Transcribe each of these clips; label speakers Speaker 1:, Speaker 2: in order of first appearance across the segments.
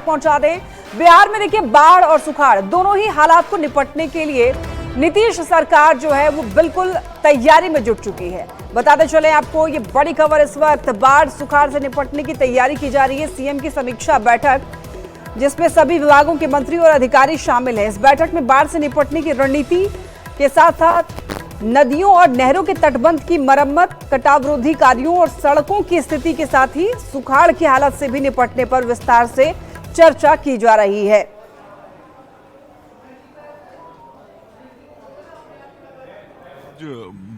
Speaker 1: तक पहुंचा दें। बिहार में देखिए बाढ़ और सुखाड़ दोनों ही हालात को निपटने के लिए नीतीश सरकार जो है वो बिल्कुल तैयारी में जुट चुकी है। बताते चले आपको ये बड़ी खबर इस वक्त, बाढ़ सुखाड़ से निपटने की तैयारी की जा रही है। सीएम की समीक्षा बैठक जिसमें सभी विभागों के मंत्री और अधिकारी शामिल हैं। इस बैठक में बाढ़ से निपटने की रणनीति के साथ साथ नदियों और नहरों के तटबंध की मरम्मत, कटावरोधी कार्यों और सड़कों की स्थिति के साथ ही सुखाड़ की हालत से भी निपटने पर विस्तार से चर्चा की जा रही है।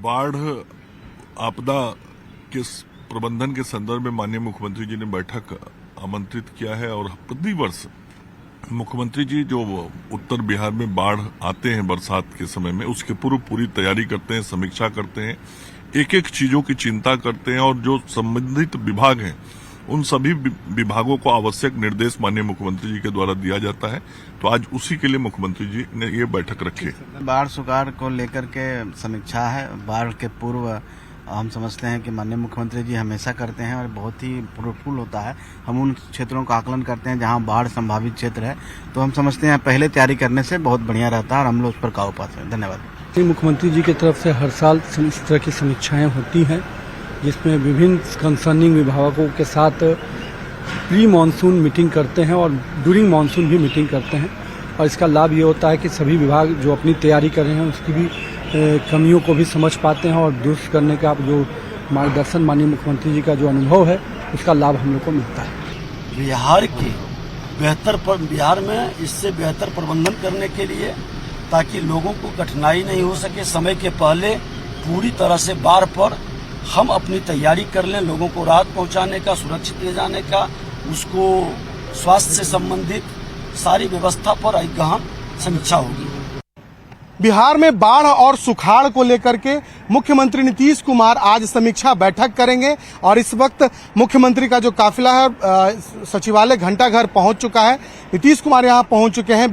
Speaker 2: बाढ़ आपदा के प्रबंधन के संदर्भ में माननीय मुख्यमंत्री जी ने बैठक आमंत्रित किया है और प्रतिवर्ष मुख्यमंत्री जी जो उत्तर बिहार में बाढ़ आते हैं बरसात के समय में उसके पूर्व पूरी तैयारी करते हैं, समीक्षा करते हैं, एक एक चीजों की चिंता करते हैं और जो संबंधित विभाग हैं उन सभी विभागों को आवश्यक निर्देश माननीय मुख्यमंत्री जी के द्वारा दिया जाता है। तो आज उसी के लिए मुख्यमंत्री जी ने ये बैठक रखी है।
Speaker 3: बाढ़ सुखाड़ को लेकर के समीक्षा है। बाढ़ के पूर्व हम समझते हैं कि माननीय मुख्यमंत्री जी हमेशा करते हैं और बहुत ही फ्रूटफुल होता है। हम उन क्षेत्रों का आकलन करते हैं जहां बाढ़ संभावित क्षेत्र है, तो हम समझते हैं पहले तैयारी करने से बहुत बढ़िया रहता है और हम लोग उस पर काबू पाते हैं। धन्यवाद।
Speaker 4: मुख्यमंत्री जी की तरफ से हर साल इस तरह की समीक्षाएं होती हैं जिसमें विभिन्न कंसर्निंग विभागों के साथ प्री मानसून मीटिंग करते हैं और ड्यूरिंग मानसून भी मीटिंग करते हैं। और इसका लाभ ये होता है कि सभी विभाग जो अपनी तैयारी कर रहे हैं उसकी भी कमियों को भी समझ पाते हैं और दुरुस्त करने का जो मार्गदर्शन माननीय मुख्यमंत्री जी का जो अनुभव है उसका लाभ हम लोग को मिलता है।
Speaker 5: बिहार में इससे बेहतर प्रबंधन करने के लिए ताकि लोगों को कठिनाई नहीं हो सके, समय के पहले पूरी तरह से बाढ़ पर हम अपनी तैयारी कर लें, लोगों को राहत पहुंचाने का, सुरक्षित ले जाने का, उसको स्वास्थ्य से संबंधित सारी व्यवस्था पर एक गहन समीक्षा होगी।
Speaker 6: बिहार में बाढ़ और सुखाड़ को लेकर के मुख्यमंत्री नीतीश कुमार आज समीक्षा बैठक करेंगे और इस वक्त मुख्यमंत्री का जो काफिला है सचिवालय घंटाघर पहुंच चुका है। नीतीश कुमार यहां पहुंच चुके हैं।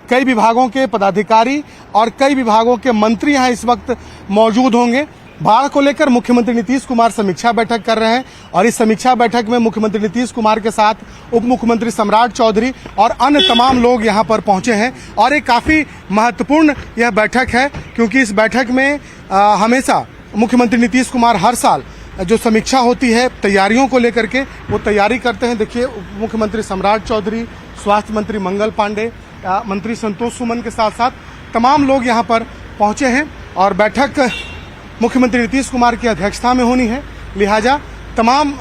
Speaker 6: कई विभागों के पदाधिकारी और कई विभागों के मंत्री यहां इस वक्त मौजूद होंगे। बाढ़ को लेकर मुख्यमंत्री नीतीश कुमार समीक्षा बैठक कर रहे हैं और इस समीक्षा बैठक में मुख्यमंत्री नीतीश कुमार के साथ उप मुख्यमंत्री सम्राट चौधरी और अन्य तमाम लोग यहां पर पहुंचे हैं। और एक काफी महत्वपूर्ण यह बैठक है क्योंकि इस बैठक में हमेशा मुख्यमंत्री नीतीश कुमार हर साल जो समीक्षा होती है तैयारियों को लेकर के वो तैयारी करते हैं। देखिए उप मुख्यमंत्री सम्राट चौधरी, स्वास्थ्य मंत्री मंगल पांडे, मंत्री संतोष सुमन के साथ साथ तमाम लोग यहाँ पर पहुंचे हैं और बैठक मुख्यमंत्री नीतीश कुमार की अध्यक्षता में होनी है। लिहाजा तमाम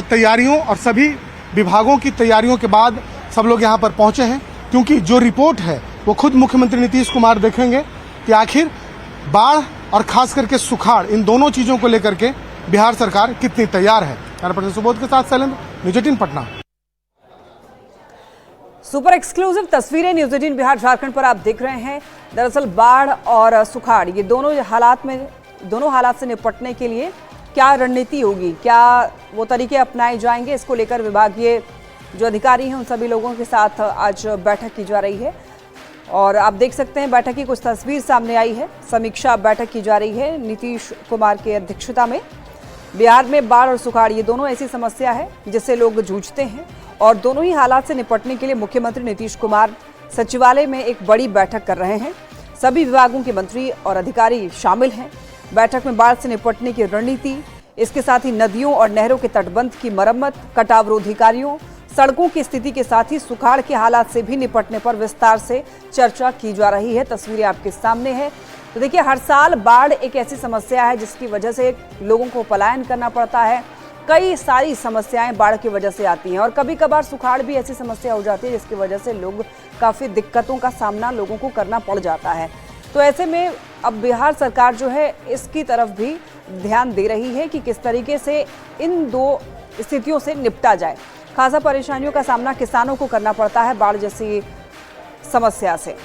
Speaker 6: तैयारियों और सभी विभागों की तैयारियों के बाद सब लोग यहाँ पर पहुंचे हैं क्योंकि जो रिपोर्ट है वो खुद मुख्यमंत्री नीतीश कुमार देखेंगे कि आखिर बाढ़ और खास करके सुखाड़ इन दोनों चीजों को लेकर के बिहार सरकार कितनी तैयार है। कैमरापर्सन सुबोध के साथ Shailendra, news 18 Patna.
Speaker 1: Super exclusive तस्वीरें न्यूज 18 बिहार झारखंड पर आप देख रहे हैं। दरअसल बाढ़ और सुखाड़ ये दोनों हालात से निपटने के लिए क्या रणनीति होगी, क्या वो तरीके अपनाए जाएंगे, इसको लेकर विभागीय जो अधिकारी हैं उन सभी लोगों के साथ आज बैठक की जा रही है। और आप देख सकते हैं बैठक की कुछ तस्वीर सामने आई है। समीक्षा बैठक की जा रही है नीतीश कुमार की अध्यक्षता में। बिहार में बाढ़ और सुखाड़ ये दोनों ऐसी समस्या है जिससे लोग जूझते हैं और दोनों ही हालात से निपटने के लिए मुख्यमंत्री नीतीश कुमार सचिवालय में एक बड़ी बैठक कर रहे हैं। सभी विभागों के मंत्री और अधिकारी शामिल हैं। बैठक में बाढ़ से निपटने की रणनीति, इसके साथ ही नदियों और नहरों के तटबंध की मरम्मत, कटावरोधी कार्यों, सड़कों की स्थिति के साथ ही सुखाड़ के हालात से भी निपटने पर विस्तार से चर्चा की जा रही है। तस्वीरें आपके सामने है। तो देखिए हर साल बाढ़ एक ऐसी समस्या है जिसकी वजह से लोगों को पलायन करना पड़ता है। कई सारी समस्याएं बाढ़ की वजह से आती हैं और कभी कभार सुखाड़ भी ऐसी समस्या हो जाती है जिसकी वजह से लोग काफ़ी दिक्कतों का सामना लोगों को करना पड़ जाता है। तो ऐसे में अब बिहार सरकार जो है इसकी तरफ भी ध्यान दे रही है कि किस तरीके से इन दो स्थितियों से निपटा जाए। खासा परेशानियों का सामना किसानों को करना पड़ता है बाढ़ जैसी समस्या से।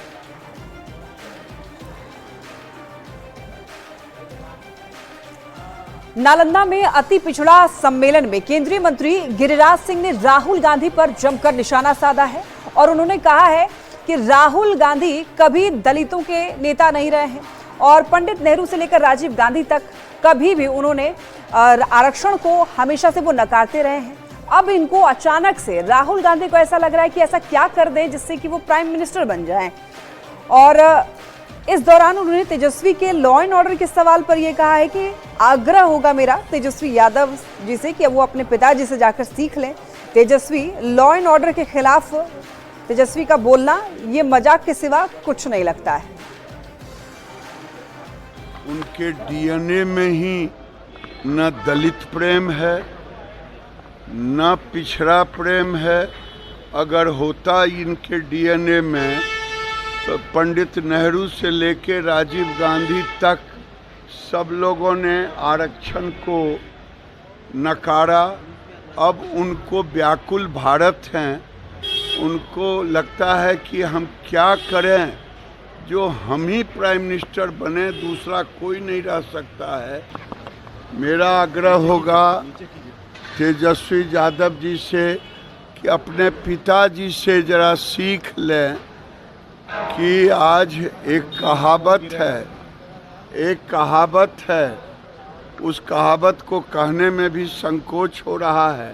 Speaker 1: नालंदा में अति पिछड़ा सम्मेलन में केंद्रीय मंत्री गिरिराज सिंह ने राहुल गांधी पर जमकर निशाना साधा है और उन्होंने कहा है कि राहुल गांधी कभी दलितों के नेता नहीं रहे हैं और पंडित नेहरू से लेकर राजीव गांधी तक कभी भी उन्होंने आरक्षण को हमेशा से वो नकारते रहे हैं। अब इनको अचानक से राहुल गांधी को ऐसा लग रहा है कि ऐसा क्या कर दें जिससे कि वो प्राइम मिनिस्टर बन जाएं। और इस दौरान उन्होंने तेजस्वी के लॉ एंड ऑर्डर के सवाल पर यह कहा है कि आग्रह होगा मेरा तेजस्वी यादव जी से कि वो अपने पिताजी से जाकर सीख लें। तेजस्वी लॉ एंड ऑर्डर के खिलाफ तेजस्वी का बोलना ये मजाक के सिवा कुछ नहीं लगता है।
Speaker 7: उनके डीएनए में ही न दलित प्रेम है न पिछड़ा प्रेम है। अगर होता इनके डीएनए में तो पंडित नेहरू से लेकर राजीव गांधी तक सब लोगों ने आरक्षण को नकारा। अब उनको व्याकुल भारत हैं, उनको लगता है कि हम क्या करें जो हम ही प्राइम मिनिस्टर बने, दूसरा कोई नहीं रह सकता है। मेरा आग्रह होगा तेजस्वी यादव जी से कि अपने पिताजी से जरा सीख लें कि आज एक कहावत है, उस कहावत को कहने में भी संकोच हो रहा है।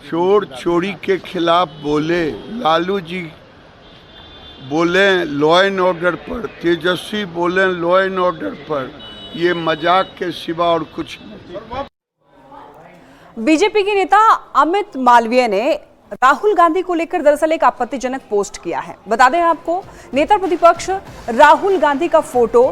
Speaker 7: चोर चोरी के खिलाफ बोले, लालू जी बोले लॉ एंड ऑर्डर पर, तेजस्वी बोले लॉ एंड ऑर्डर पर, ये मजाक के सिवा और कुछ नहीं।
Speaker 1: बीजेपी के नेता अमित मालवीय ने राहुल गांधी को लेकर दरअसल एक आपत्तिजनक पोस्ट किया है। बता दें आपको, नेता प्रतिपक्ष राहुल गांधी का फोटो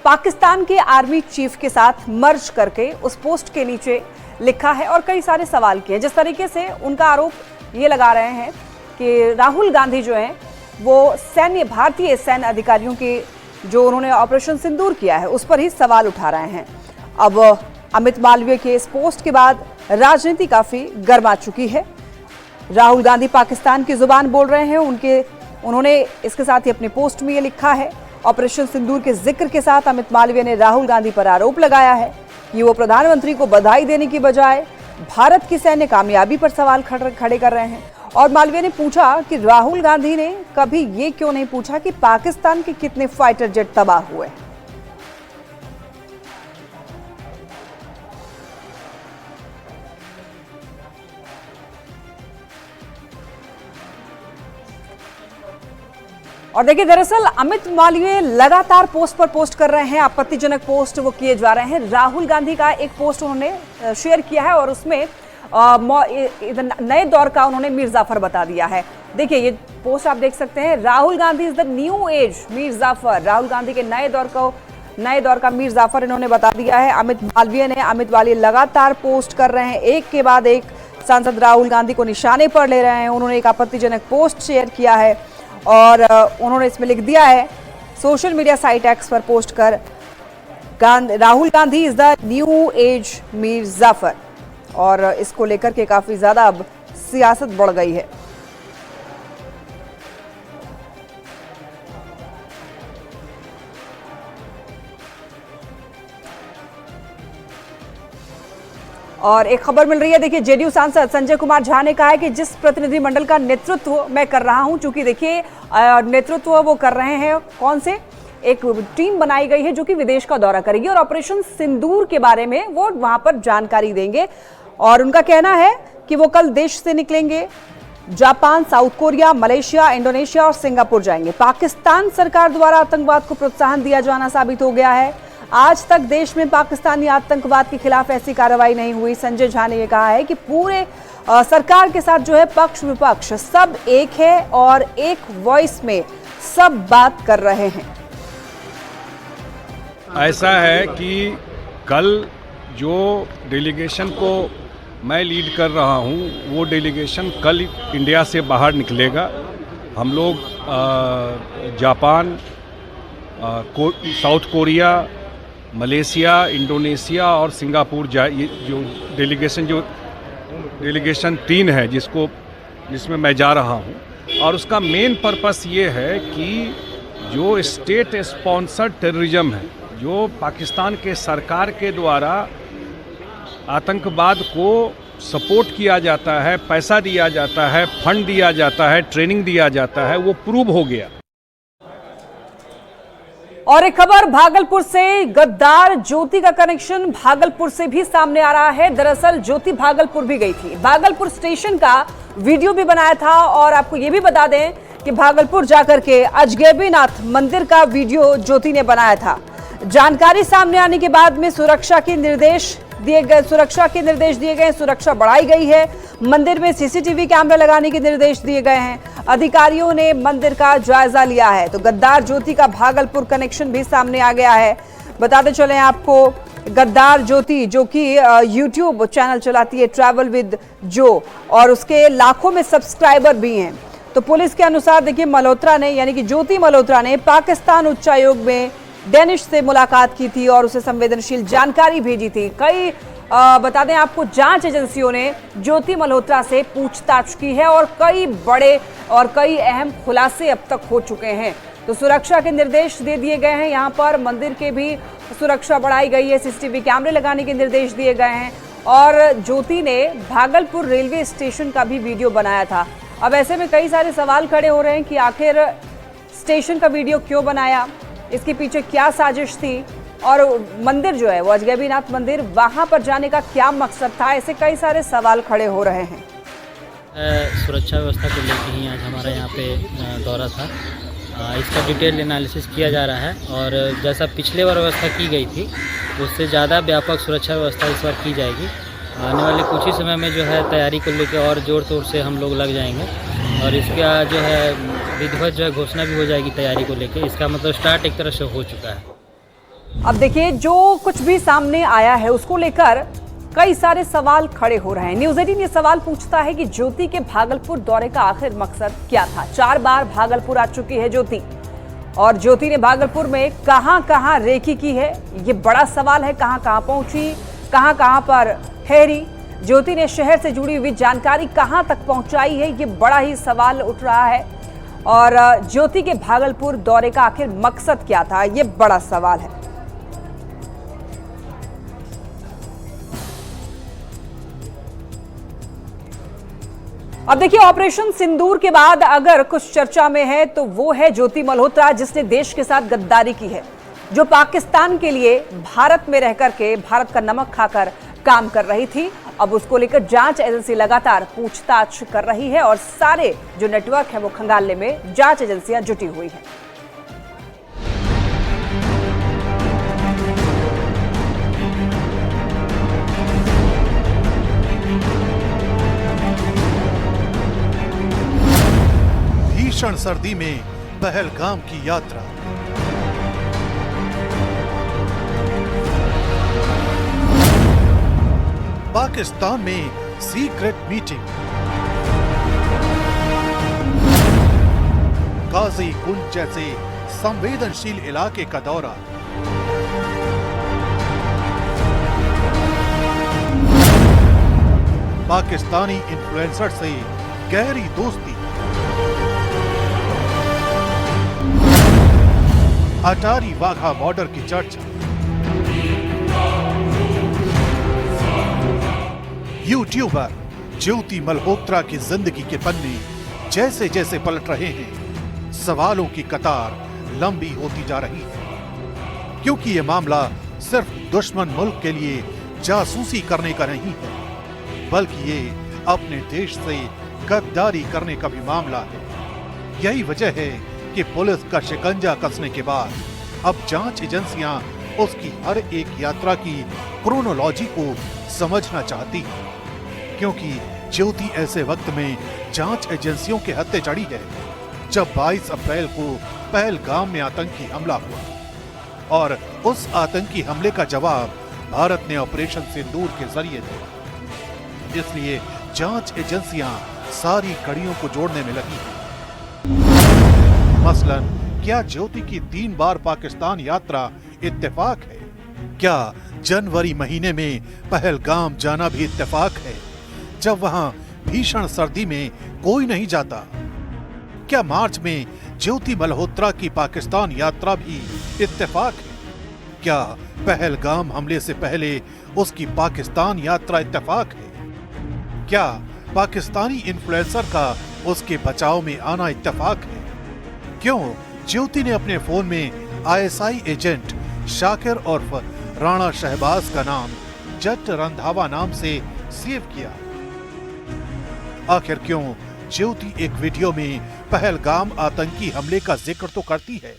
Speaker 1: पाकिस्तान के आर्मी चीफ के साथ मर्ज करके उस पोस्ट के नीचे लिखा है और कई सारे सवाल किए। जिस तरीके से उनका आरोप ये लगा रहे हैं कि राहुल गांधी जो हैं वो भारतीय सैन्य अधिकारियों के जो उन्होंने ऑपरेशन सिंदूर किया है उस पर ही सवाल उठा रहे हैं। अब अमित मालवीय के इस पोस्ट के बाद राजनीति काफी गर्मा चुकी है। राहुल गांधी पाकिस्तान की जुबान बोल रहे हैं, उन्होंने इसके साथ ही अपने पोस्ट में ये लिखा है। ऑपरेशन सिंदूर के जिक्र के साथ अमित मालवीय ने राहुल गांधी पर आरोप लगाया है कि वो प्रधानमंत्री को बधाई देने की बजाय भारत की सैन्य कामयाबी पर सवाल खड़े कर रहे हैं। और मालवीय ने पूछा कि राहुल गांधी ने कभी ये क्यों नहीं पूछा कि पाकिस्तान के कितने फाइटर जेट तबाह हुए। और देखिए, दरअसल अमित मालवीय लगातार पोस्ट पर पोस्ट कर रहे हैं, आपत्तिजनक पोस्ट वो किए जा रहे हैं। राहुल गांधी का एक पोस्ट उन्होंने शेयर किया है और उसमें नए दौर का उन्होंने मीर जाफर बता दिया है। देखिए, ये पोस्ट आप देख सकते हैं, Rahul Gandhi is the new age Mir Jafar. Rahul Gandhi के नए दौर का मीर जाफर इन्होंने बता दिया है अमित मालवीय ने। अमित मालवीय लगातार पोस्ट कर रहे हैं, एक के बाद एक सांसद राहुल गांधी को निशाने पर ले रहे हैं। उन्होंने एक आपत्तिजनक पोस्ट शेयर किया है और उन्होंने इसमें लिख दिया है, सोशल मीडिया साइट एक्स पर पोस्ट कर, Rahul Gandhi is the new age Mir Jafar. और इसको लेकर के काफी ज्यादा अब सियासत बढ़ गई है। और एक खबर मिल रही है, देखिए, जेडीयू सांसद संजय कुमार झा ने कहा है कि जिस प्रतिनिधिमंडल का नेतृत्व मैं कर रहा हूं, चूंकि देखिए नेतृत्व वो कर रहे हैं, कौन से, एक टीम बनाई गई है जो कि विदेश का दौरा करेगी और ऑपरेशन सिंदूर के बारे में वो वहां पर जानकारी देंगे। और उनका कहना है कि वो कल देश से निकलेंगे, Japan, south Korea, Malaysia, Indonesia और सिंगापुर जाएंगे। पाकिस्तान सरकार द्वारा आतंकवाद को प्रोत्साहन दिया जाना साबित हो गया है। आज तक देश में पाकिस्तानी आतंकवाद के खिलाफ ऐसी कार्रवाई नहीं हुई। संजय झा ने यह कहा है कि पूरे सरकार के साथ जो है पक्ष विपक्ष सब एक है और एक वॉइस में सब बात कर रहे हैं।
Speaker 8: ऐसा है कि कल जो डेलीगेशन को मैं लीड कर रहा हूं, वो डेलीगेशन कल इंडिया से बाहर निकलेगा। हम लोग Japan, south Korea, Malaysia, Indonesia और सिंगापुर ये जो डेलीगेशन 3 है जिसमें मैं जा रहा हूं। और उसका मेन पर्पस ये है कि जो स्टेट स्पॉन्सर्ड टेररिज्म है, जो पाकिस्तान के सरकार के द्वारा आतंकवाद को सपोर्ट किया जाता है, पैसा दिया जाता है, फंड दिया जाता है, ट्रेनिंग दिया जाता है, वो प्रूव हो गया।
Speaker 1: और एक खबर भागलपुर से, गद्दार ज्योति का कनेक्शन भागलपुर से भी सामने आ रहा है। दरअसल ज्योति भागलपुर भी गई थी, भागलपुर स्टेशन का वीडियो भी बनाया था और आपको ये भी बता दें कि भागलपुर जाकर के अजगैबीनाथ मंदिर का वीडियो ज्योति ने बनाया था। जानकारी सामने आने के बाद में सुरक्षा के निर्देश दिए गए, सुरक्षा बढ़ाई गई है। मंदिर में सीसीटीवी कैमरा लगाने के निर्देश दिए गए हैं। अधिकारियों ने मंदिर का जायजा लिया है। तो गद्दार ज्योति का भागलपुर कनेक्शन भी सामने आ गया है। बताते चले आपको, गद्दार ज्योति जो कि यूट्यूब चैनल चलाती है ट्रैवल विद जो, और उसके लाखों में सब्सक्राइबर भी हैं। तो पुलिस के अनुसार देखिए, मल्होत्रा ने यानी कि ज्योति मल्होत्रा ने पाकिस्तान उच्चायोग में डेनिश से मुलाकात की थी और उसे संवेदनशील जानकारी भेजी थी। कई बता दें आपको, जांच एजेंसियों ने ज्योति मल्होत्रा से पूछताछ की है और कई बड़े और कई अहम खुलासे अब तक हो चुके हैं। तो सुरक्षा के निर्देश दे दिए गए हैं। यहाँ पर मंदिर के भी सुरक्षा बढ़ाई गई है, सीसीटीवी कैमरे लगाने के निर्देश दिए गए हैं। और ज्योति ने भागलपुर रेलवे स्टेशन का भी वीडियो बनाया था। अब ऐसे में कई सारे सवाल खड़े हो रहे हैं कि आखिर स्टेशन का वीडियो क्यों बनाया, इसके पीछे क्या साजिश थी, और मंदिर जो है वो अजगैबीनाथ मंदिर, वहां पर जाने का क्या मकसद था। ऐसे कई सारे सवाल खड़े हो रहे हैं।
Speaker 9: सुरक्षा व्यवस्था को लेकर ही आज हमारा यहाँ पे दौरा था। इसका डिटेल एनालिसिस किया जा रहा है और जैसा पिछले बार व्यवस्था की गई थी उससे ज़्यादा व्यापक सुरक्षा व्यवस्था इस बार की जाएगी। आने वाले कुछ ही समय में जो है तैयारी को लेकर और ज़ोर तोड़ से हम लोग लग जाएंगे और इसका जो है विधिवत जो है घोषणा भी हो जाएगी तैयारी को लेकर। इसका मतलब स्टार्ट एक तरह से हो चुका है।
Speaker 1: अब देखिए, जो कुछ भी सामने आया है उसको लेकर कई सारे सवाल खड़े हो रहे हैं। न्यूज़ 18 ये सवाल पूछता है कि ज्योति के भागलपुर दौरे का आखिर मकसद क्या था। 4 बार भागलपुर आ चुकी है ज्योति, और ज्योति ने भागलपुर में कहां रेकी की है, ये बड़ा सवाल है। कहां पहुंची, कहां पर ठहरी, ज्योति ने शहर से जुड़ी हुई जानकारी कहां तक पहुंचाई है, ये बड़ा ही सवाल उठ रहा है। और ज्योति के भागलपुर दौरे का आखिर मकसद क्या था, ये बड़ा सवाल है। अब देखिए, ऑपरेशन सिंदूर के बाद अगर कुछ चर्चा में है तो वो है ज्योति मल्होत्रा, जिसने देश के साथ गद्दारी की है, जो पाकिस्तान के लिए भारत में रहकर के भारत का नमक खाकर काम कर रही थी। अब उसको लेकर जांच एजेंसी लगातार पूछताछ कर रही है और सारे जो नेटवर्क है वो खंगालने में जांच एजेंसियां जुटी हुई है।
Speaker 10: भीषण सर्दी में पहलगाम की यात्रा, पाकिस्तान में सीक्रेट मीटिंग, गाजी कुंज जैसे संवेदनशील इलाके का दौरा, पाकिस्तानी इन्फ्लुएंसर से गहरी दोस्ती, अटारी वाघा बॉर्डर की चर्चा, यूट्यूबर ज्योति मल्होत्रा की जिंदगी के पन्ने जैसे जैसे पलट रहे हैं, सवालों की कतार लंबी होती जा रही है। क्योंकि ये मामला सिर्फ दुश्मन मुल्क के लिए जासूसी करने का नहीं है, बल्कि ये अपने देश से गद्दारी करने का भी मामला है। यही वजह है कि पुलिस का शिकंजा कसने के बाद अब जांच एजेंसियां उसकी हर एक यात्रा की क्रोनोलॉजी को समझना चाहती है। क्योंकि ज्योति ऐसे वक्त में जांच एजेंसियों के हत्थे चढ़ी है जब 22 अप्रैल को पहलगाम में आतंकी हमला हुआ और उस आतंकी हमले का जवाब भारत ने ऑपरेशन सिंदूर के जरिए दिया। इसलिए जांच एजेंसियां सारी कड़ियों को जोड़ने में लगी हैं। मसलन, क्या ज्योति की 3 बार पाकिस्तान यात्रा इत्तेफाक है? क्या जनवरी महीने में पहलगाम जाना भी इत्तेफाक है जब वहां भीषण सर्दी में कोई नहीं जाता? क्या मार्च में ज्योति मल्होत्रा की पाकिस्तान यात्रा भी इत्तेफाक है? क्या पहलगाम हमले से पहले उसकी पाकिस्तान यात्रा इत्तेफाक है? क्या पाकिस्तानी इन्फ्लुएंसर का उसके बचाव में आना इत्तेफाक है? क्यों ज्योति ने अपने फोन में आईएसआई एजेंट शाकिर उर्फ राणा शहबाज का नाम जट रंधावा नाम से सेव किया। आखिर क्यों ज्योति एक वीडियो में पहलगाम आतंकी हमले का जिक्र तो करती है,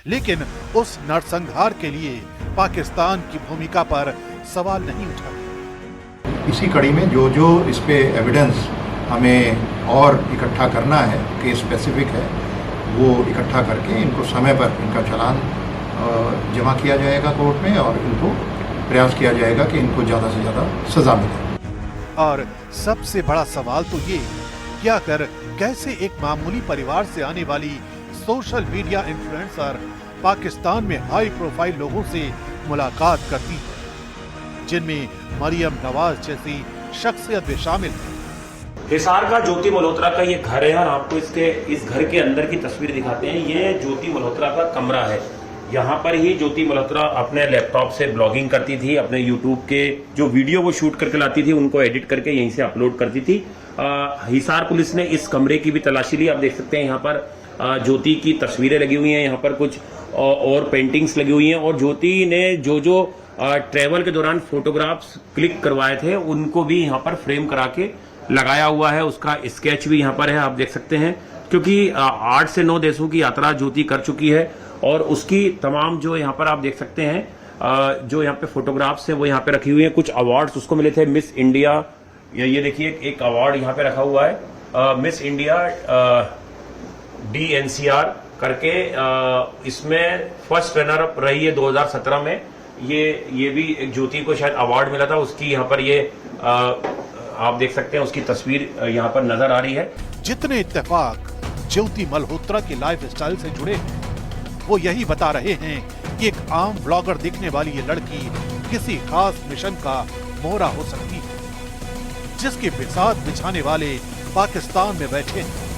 Speaker 10: लेकिन उस नरसंहार के लिए पाकिस्तान की भूमिका पर सवाल नहीं उठा।
Speaker 11: इसी कड़ी में जो जो इस पे एविडेंस हमें और इकट्ठा करना है, केस स्पेसिफिक है, वो इकट्ठा करके इनको समय पर इनका चालान जमा किया जाएगा कोर्ट में और इनको प्रयास किया जाएगा कि इनको ज़्यादा से ज़्यादा सजा मिले।
Speaker 10: और सबसे बड़ा सवाल तो ये कि आखिर कैसे एक मामूली परिवार से आने वाली सोशल मीडिया इन्फ्लुएंसर पाकिस्तान में हाई प्रोफाइल लोगों से मुलाकात करती है, जिनमें मरियम नवाज जैसी शख्सियत भी शामिल है।
Speaker 12: हिसार का ज्योति मल्होत्रा का ये घर है और आपको इस घर के अंदर की तस्वीर दिखाते हैं। ये ज्योति मल्होत्रा का कमरा है। यहाँ पर ही ज्योति मल्होत्रा अपने लैपटॉप से ब्लॉगिंग करती थी, अपने यूट्यूब के जो वीडियो वो शूट करके लाती थी उनको एडिट करके यहीं से अपलोड करती थी। हिसार पुलिस ने इस कमरे की भी तलाशी ली। आप देख सकते हैं यहाँ पर ज्योति की तस्वीरें लगी हुई हैं, यहाँ पर कुछ और पेंटिंग्स लगी हुई हैं और ज्योति ने जो ट्रेवल के दौरान फोटोग्राफ्स क्लिक करवाए थे उनको भी यहाँ पर फ्रेम करा के लगाया हुआ है। उसका स्केच भी यहाँ पर है, आप देख सकते हैं, क्योंकि 8 से 9 देशों की यात्रा ज्योति कर चुकी है और उसकी तमाम जो यहाँ पर आप देख सकते हैं जो यहाँ पे फोटोग्राफ्स हैं वो यहाँ पे रखी हुई हैं। कुछ अवार्ड्स उसको मिले थे, मिस इंडिया, ये देखिए एक अवार्ड यहाँ पे रखा हुआ है मिस इंडिया DNCR करके, इसमें फर्स्ट रनर अप रही है 2017 में। ये भी एक ज्योति को शायद अवार्ड मिला था, उसकी यहाँ पर ये आप देख सकते हैं, उसकी तस्वीर यहाँ पर नजर आ रही है।
Speaker 10: जितने इत्तेफाक ज्योति मल्होत्रा की लाइफ स्टाइल से जुड़े हैं वो यही बता रहे हैं कि एक आम ब्लॉगर दिखने वाली ये लड़की किसी खास मिशन का मोहरा हो सकती है, जिसके बिसात बिछाने वाले पाकिस्तान में बैठे हैं।